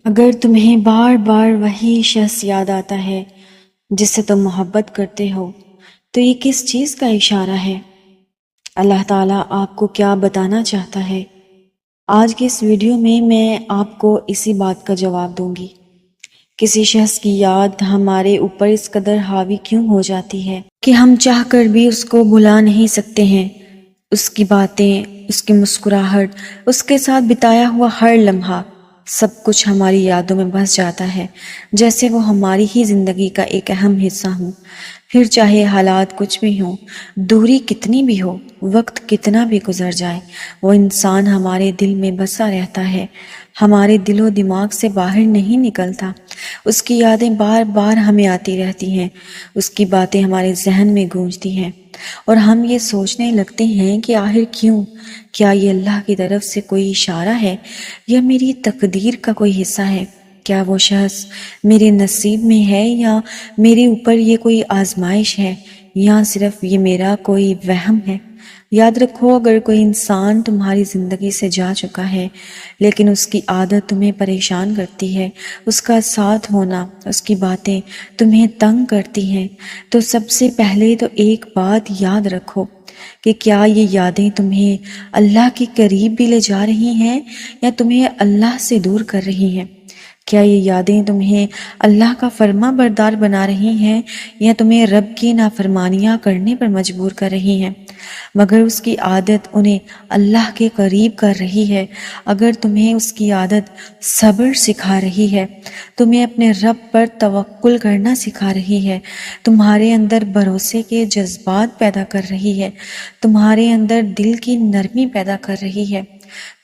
اگر تمہیں بار بار وہی شخص یاد آتا ہے جس سے تم محبت کرتے ہو تو یہ کس چیز کا اشارہ ہے؟ اللہ تعالیٰ آپ کو کیا بتانا چاہتا ہے؟ آج کی اس ویڈیو میں آپ کو اسی بات کا جواب دوں گی۔ کسی شخص کی یاد ہمارے اوپر اس قدر حاوی کیوں ہو جاتی ہے کہ ہم چاہ کر بھی اس کو بھلا نہیں سکتے ہیں؟ اس کی باتیں، اس کی مسکراہٹ، اس کے ساتھ بتایا ہوا ہر لمحہ، سب کچھ ہماری یادوں میں بس جاتا ہے، جیسے وہ ہماری ہی زندگی کا ایک اہم حصہ ہوں۔ پھر چاہے حالات کچھ بھی ہوں، دوری کتنی بھی ہو، وقت کتنا بھی گزر جائے، وہ انسان ہمارے دل میں بسا رہتا ہے، ہمارے دل و دماغ سے باہر نہیں نکلتا۔ اس کی یادیں بار بار ہمیں آتی رہتی ہیں، اس کی باتیں ہمارے ذہن میں گونجتی ہیں، اور ہم یہ سوچنے لگتے ہیں کہ آخر کیوں؟ کیا یہ اللہ کی طرف سے کوئی اشارہ ہے یا میری تقدیر کا کوئی حصہ ہے؟ کیا وہ شخص میرے نصیب میں ہے یا میرے اوپر یہ کوئی آزمائش ہے یا صرف یہ میرا کوئی وہم ہے؟ یاد رکھو، اگر کوئی انسان تمہاری زندگی سے جا چکا ہے لیکن اس کی عادت تمہیں پریشان کرتی ہے، اس کا ساتھ ہونا، اس کی باتیں تمہیں تنگ کرتی ہیں، تو سب سے پہلے تو ایک بات یاد رکھو کہ کیا یہ یادیں تمہیں اللہ کے قریب بھی لے جا رہی ہیں یا تمہیں اللہ سے دور کر رہی ہیں؟ کیا یہ یادیں تمہیں اللہ کا فرما بردار بنا رہی ہیں یا تمہیں رب کی نافرمانیاں کرنے پر مجبور کر رہی ہیں؟ مگر اس کی عادت انہیں اللہ کے قریب کر رہی ہے، اگر تمہیں اس کی عادت صبر سکھا رہی ہے، تمہیں اپنے رب پر توکل کرنا سکھا رہی ہے، تمہارے اندر بھروسے کے جذبات پیدا کر رہی ہے، تمہارے اندر دل کی نرمی پیدا کر رہی ہے،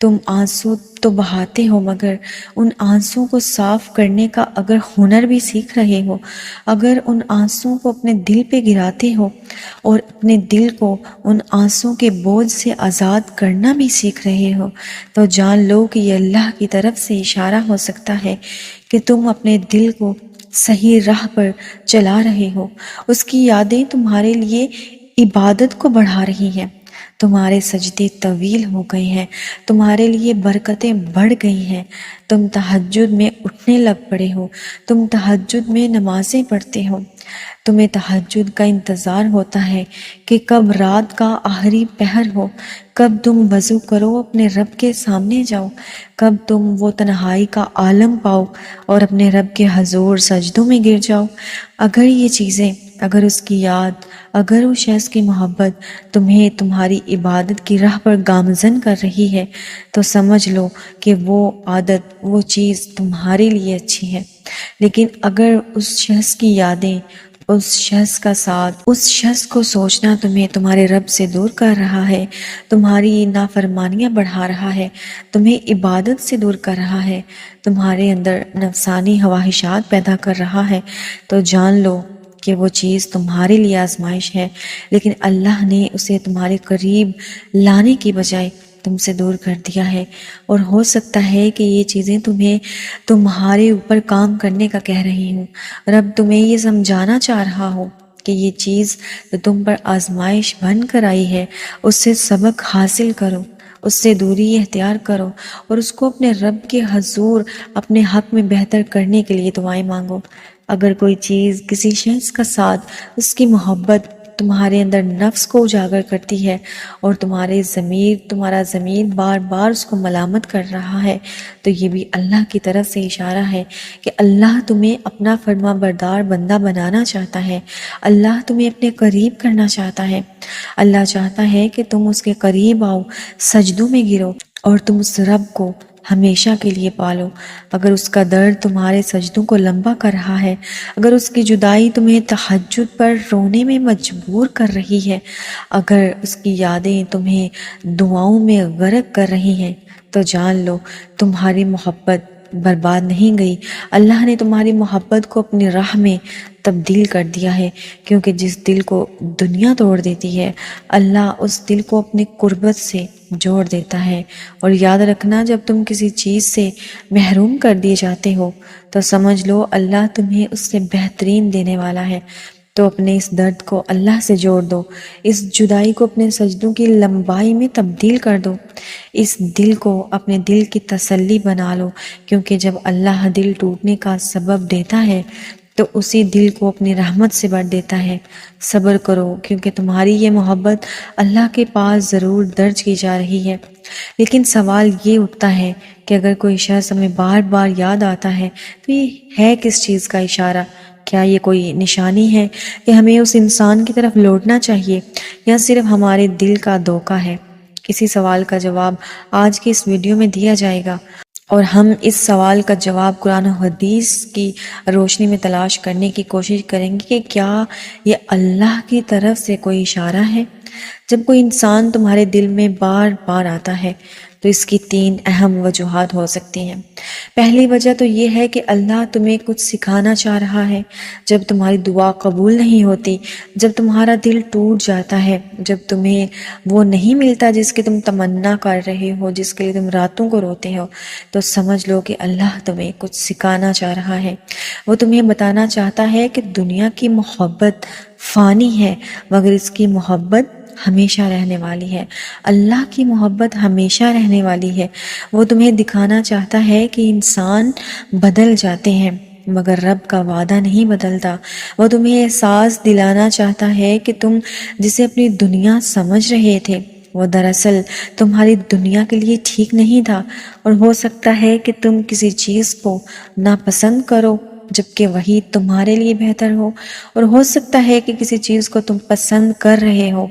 تم آنسو تو بہاتے ہو مگر ان آنسوں کو صاف کرنے کا اگر ہنر بھی سیکھ رہے ہو، اگر ان آنسوں کو اپنے دل پہ گراتے ہو اور اپنے دل کو ان آنسوں کے بوجھ سے آزاد کرنا بھی سیکھ رہے ہو، تو جان لو کہ یہ اللہ کی طرف سے اشارہ ہو سکتا ہے کہ تم اپنے دل کو صحیح راہ پر چلا رہے ہو۔ اس کی یادیں تمہارے لیے عبادت کو بڑھا رہی ہیں، تمہارے سجدے طویل ہو گئے ہیں، تمہارے لیے برکتیں بڑھ گئی ہیں، تم تہجد میں اٹھنے لگ پڑے ہو، تم تہجد میں نمازیں پڑھتے ہو، تمہیں تہجد کا انتظار ہوتا ہے کہ کب رات کا آخری پہر ہو، کب تم وضو کرو، اپنے رب کے سامنے جاؤ، کب تم وہ تنہائی کا عالم پاؤ اور اپنے رب کے حضور سجدوں میں گر جاؤ۔ اگر یہ چیزیں، اگر اس کی یاد، اگر اس شخص کی محبت تمہیں تمہاری عبادت کی راہ پر گامزن کر رہی ہے تو سمجھ لو کہ وہ عادت، وہ چیز تمہارے لیے اچھی ہے۔ لیکن اگر اس شخص کی یادیں، اس شخص کا ساتھ، اس شخص کو سوچنا تمہیں تمہارے رب سے دور کر رہا ہے، تمہاری نافرمانیاں بڑھا رہا ہے، تمہیں عبادت سے دور کر رہا ہے، تمہارے اندر نفسانی خواہشات پیدا کر رہا ہے، تو جان لو کہ وہ چیز تمہارے لیے آزمائش ہے، لیکن اللہ نے اسے تمہارے قریب لانے کی بجائے تم سے دور کر دیا ہے۔ اور ہو سکتا ہے کہ یہ چیزیں تمہیں تمہارے اوپر کام کرنے کا کہہ رہی ہوں، رب تمہیں یہ سمجھانا چاہ رہا ہو کہ یہ چیز جو تم پر آزمائش بن کر آئی ہے، اس سے سبق حاصل کرو، اس سے دوری اختیار کرو اور اس کو اپنے رب کے حضور اپنے حق میں بہتر کرنے کے لیے دعائیں مانگو۔ اگر کوئی چیز، کسی شخص کا ساتھ، اس کی محبت تمہارے اندر نفس کو اجاگر کرتی ہے اور تمہارا ضمیر بار بار اس کو ملامت کر رہا ہے، تو یہ بھی اللہ کی طرف سے اشارہ ہے کہ اللہ تمہیں اپنا فرما بردار بندہ بنانا چاہتا ہے، اللہ تمہیں اپنے قریب کرنا چاہتا ہے، اللہ چاہتا ہے کہ تم اس کے قریب آؤ، سجدوں میں گرو اور تم اس رب کو ہمیشہ کے لیے پالو۔ اگر اس کا درد تمہارے سجدوں کو لمبا کر رہا ہے، اگر اس کی جدائی تمہیں تہجد پر رونے میں مجبور کر رہی ہے، اگر اس کی یادیں تمہیں دعاؤں میں غرق کر رہی ہیں، تو جان لو تمہاری محبت برباد نہیں گئی، اللہ نے تمہاری محبت کو اپنی راہ میں تبدیل کر دیا ہے، کیونکہ جس دل کو دنیا توڑ دیتی ہے، اللہ اس دل کو اپنی قربت سے جوڑ دیتا ہے۔ اور یاد رکھنا، جب تم کسی چیز سے محروم کر دیے جاتے ہو تو سمجھ لو اللہ تمہیں اس سے بہترین دینے والا ہے۔ تو اپنے اس درد کو اللہ سے جوڑ دو، اس جدائی کو اپنے سجدوں کی لمبائی میں تبدیل کر دو، اس دل کو اپنے دل کی تسلی بنا لو، کیونکہ جب اللہ دل ٹوٹنے کا سبب دیتا ہے تو اسی دل کو اپنی رحمت سے بھر دیتا ہے۔ صبر کرو، کیونکہ تمہاری یہ محبت اللہ کے پاس ضرور درج کی جا رہی ہے۔ لیکن سوال یہ اٹھتا ہے کہ اگر کوئی شخص ہمیں بار بار یاد آتا ہے تو یہ ہے کس چیز کا اشارہ؟ کیا یہ کوئی نشانی ہے کہ ہمیں اس انسان کی طرف لوٹنا چاہیے، یا صرف ہمارے دل کا دھوکہ ہے؟ اسی سوال کا جواب آج کے اس ویڈیو میں دیا جائے گا، اور ہم اس سوال کا جواب قرآن و حدیث کی روشنی میں تلاش کرنے کی کوشش کریں گے کہ کیا یہ اللہ کی طرف سے کوئی اشارہ ہے۔ جب کوئی انسان تمہارے دل میں بار بار آتا ہے تو اس کی 3 اہم وجوہات ہو سکتی ہیں۔ پہلی وجہ تو یہ ہے کہ اللہ تمہیں کچھ سکھانا چاہ رہا ہے۔ جب تمہاری دعا قبول نہیں ہوتی، جب تمہارا دل ٹوٹ جاتا ہے، جب تمہیں وہ نہیں ملتا جس کی تم تمنا کر رہے ہو، جس کے لیے تم راتوں کو روتے ہو، تو سمجھ لو کہ اللہ تمہیں کچھ سکھانا چاہ رہا ہے۔ وہ تمہیں بتانا چاہتا ہے کہ دنیا کی محبت فانی ہے، مگر اس کی محبت ہمیشہ رہنے والی ہے۔ اللہ کی محبت ہمیشہ رہنے والی ہے۔ وہ تمہیں دکھانا چاہتا ہے کہ انسان بدل جاتے ہیں، مگر رب کا وعدہ نہیں بدلتا۔ وہ تمہیں احساس دلانا چاہتا ہے کہ تم جسے اپنی دنیا سمجھ رہے تھے وہ دراصل تمہاری دنیا کے لیے ٹھیک نہیں تھا، اور ہو سکتا ہے کہ تم کسی چیز کو ناپسند کرو جبکہ وہی تمہارے لیے بہتر ہو، اور ہو سکتا ہے کہ کسی چیز کو تم پسند کر رہے ہو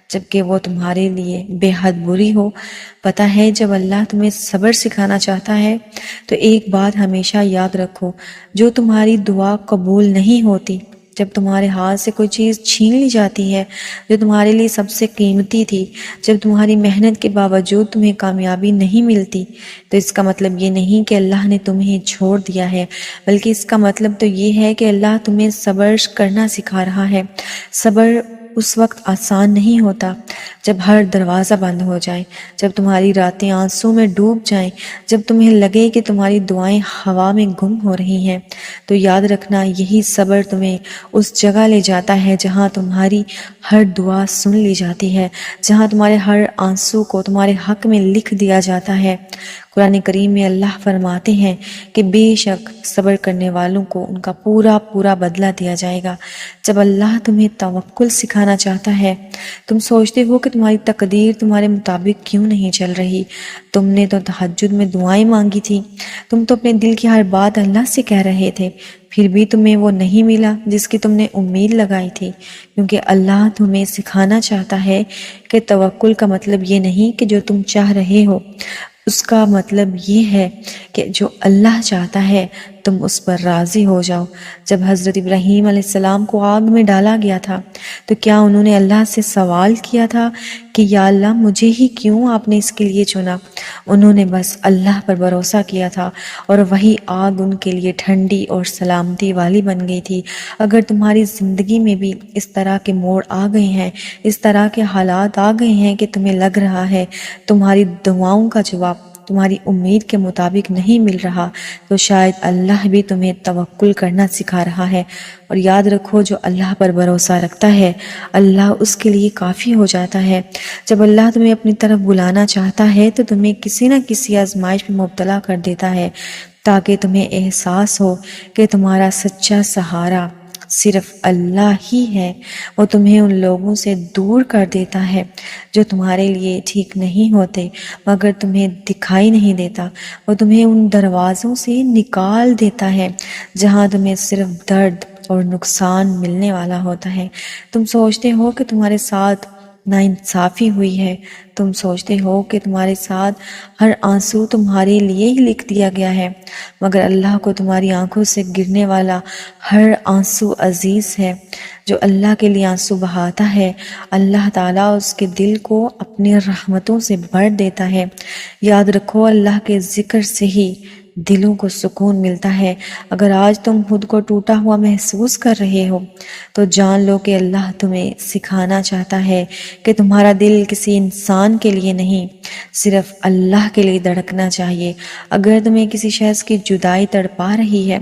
جبکہ وہ تمہارے لیے بے حد بری ہو۔ پتہ ہے جب اللہ تمہیں صبر سکھانا چاہتا ہے تو ایک بات ہمیشہ یاد رکھو، جو تمہاری دعا قبول نہیں ہوتی، جب تمہارے ہاتھ سے کوئی چیز چھین لی جاتی ہے جو تمہارے لیے سب سے قیمتی تھی، جب تمہاری محنت کے باوجود تمہیں کامیابی نہیں ملتی، تو اس کا مطلب یہ نہیں کہ اللہ نے تمہیں چھوڑ دیا ہے، بلکہ اس کا مطلب تو یہ ہے کہ اللہ تمہیں صبر کرنا سکھا رہا ہے۔ صبر اس وقت آسان نہیں ہوتا جب ہر دروازہ بند ہو جائے، جب تمہاری راتیں آنسوں میں ڈوب جائیں، جب تمہیں لگے کہ تمہاری دعائیں ہوا میں گم ہو رہی ہیں، تو یاد رکھنا یہی صبر تمہیں اس جگہ لے جاتا ہے جہاں تمہاری ہر دعا سن لی جاتی ہے، جہاں تمہارے ہر آنسو کو تمہارے حق میں لکھ دیا جاتا ہے۔ قرآن کریم میں اللہ فرماتے ہیں کہ بے شک صبر کرنے والوں کو ان کا پورا پورا بدلہ دیا جائے گا۔ جب اللہ تمہیں توکل سکھانا چاہتا ہے، تم سوچتے ہو کہ تمہاری تقدیر تمہارے مطابق کیوں نہیں چل رہی، تم نے تو تہجد میں دعائیں مانگی تھی، تم تو اپنے دل کی ہر بات اللہ سے کہہ رہے تھے، پھر بھی تمہیں وہ نہیں ملا جس کی تم نے امید لگائی تھی، کیونکہ اللہ تمہیں سکھانا چاہتا ہے کہ توکل کا مطلب یہ نہیں کہ جو تم چاہ رہے ہو، اس کا مطلب یہ ہے کہ جو اللہ چاہتا ہے تم اس پر راضی ہو جاؤ۔ جب حضرت ابراہیم علیہ السلام کو آگ میں ڈالا گیا تھا تو کیا انہوں نے اللہ سے سوال کیا تھا کہ یا اللہ مجھے ہی کیوں آپ نے اس کے لیے چنا؟ انہوں نے بس اللہ پر بھروسہ کیا تھا، اور وہی آگ ان کے لیے ٹھنڈی اور سلامتی والی بن گئی تھی۔ اگر تمہاری زندگی میں بھی اس طرح کے موڑ آ گئے ہیں، اس طرح کے حالات آ گئے ہیں کہ تمہیں لگ رہا ہے تمہاری دعاؤں کا جواب تمہاری امید کے مطابق نہیں مل رہا، تو شاید اللہ بھی تمہیں توکل کرنا سکھا رہا ہے۔ اور یاد رکھو جو اللہ پر بھروسہ رکھتا ہے اللہ اس کے لیے کافی ہو جاتا ہے۔ جب اللہ تمہیں اپنی طرف بلانا چاہتا ہے تو تمہیں کسی نہ کسی آزمائش میں مبتلا کر دیتا ہے، تاکہ تمہیں احساس ہو کہ تمہارا سچا سہارا صرف اللہ ہی ہے۔ وہ تمہیں ان لوگوں سے دور کر دیتا ہے جو تمہارے لیے ٹھیک نہیں ہوتے مگر تمہیں دکھائی نہیں دیتا۔ وہ تمہیں ان دروازوں سے نکال دیتا ہے جہاں تمہیں صرف درد اور نقصان ملنے والا ہوتا ہے۔ تم سوچتے ہو کہ تمہارے ساتھ ناانصافی ہوئی ہے، تم سوچتے ہو کہ تمہارے ساتھ ہر آنسو تمہارے لیے ہی لکھ دیا گیا ہے، مگر اللہ کو تمہاری آنکھوں سے گرنے والا ہر آنسو عزیز ہے۔ جو اللہ کے لیے آنسو بہاتا ہے اللہ تعالیٰ اس کے دل کو اپنی رحمتوں سے بھر دیتا ہے۔ یاد رکھو اللہ کے ذکر سے ہی دلوں کو سکون ملتا ہے۔ اگر آج تم خود کو ٹوٹا ہوا محسوس کر رہے ہو تو جان لو کہ اللہ تمہیں سکھانا چاہتا ہے کہ تمہارا دل کسی انسان کے لیے نہیں، صرف اللہ کے لیے دھڑکنا چاہیے۔ اگر تمہیں کسی شخص کی جدائی تڑپا رہی ہے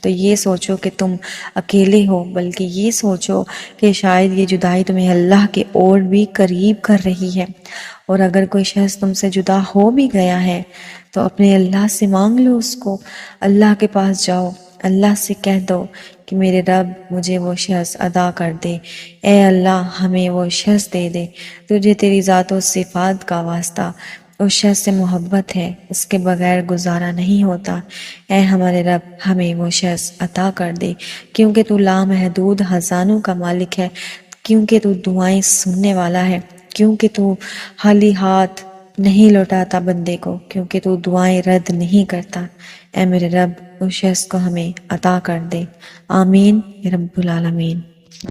تو یہ سوچو کہ تم اکیلے ہو، بلکہ یہ سوچو کہ شاید یہ جدائی تمہیں اللہ کے اور بھی قریب کر رہی ہے۔ اور اگر کوئی شخص تم سے جدا ہو بھی گیا ہے تو اپنے اللہ سے مانگ لو اس کو، اللہ کے پاس جاؤ، اللہ سے کہہ دو کہ میرے رب مجھے وہ شخص عطا کر دے، اے اللہ ہمیں وہ شخص دے دے، تجھے تیری ذات و صفات کا واسطہ اس شخص سے محبت ہے، اس کے بغیر گزارا نہیں ہوتا، اے ہمارے رب ہمیں وہ شخص عطا کر دے، کیونکہ تو لامحدود خزانوں کا مالک ہے، کیونکہ تو دعائیں سننے والا ہے، کیونکہ تو خالی ہاتھ نہیں لوٹاتا بندے کو، کیونکہ تو دعائیں رد نہیں کرتا، اے میرے رب اس شخص کو ہمیں عطا کر دے، آمین یا رب العالمین۔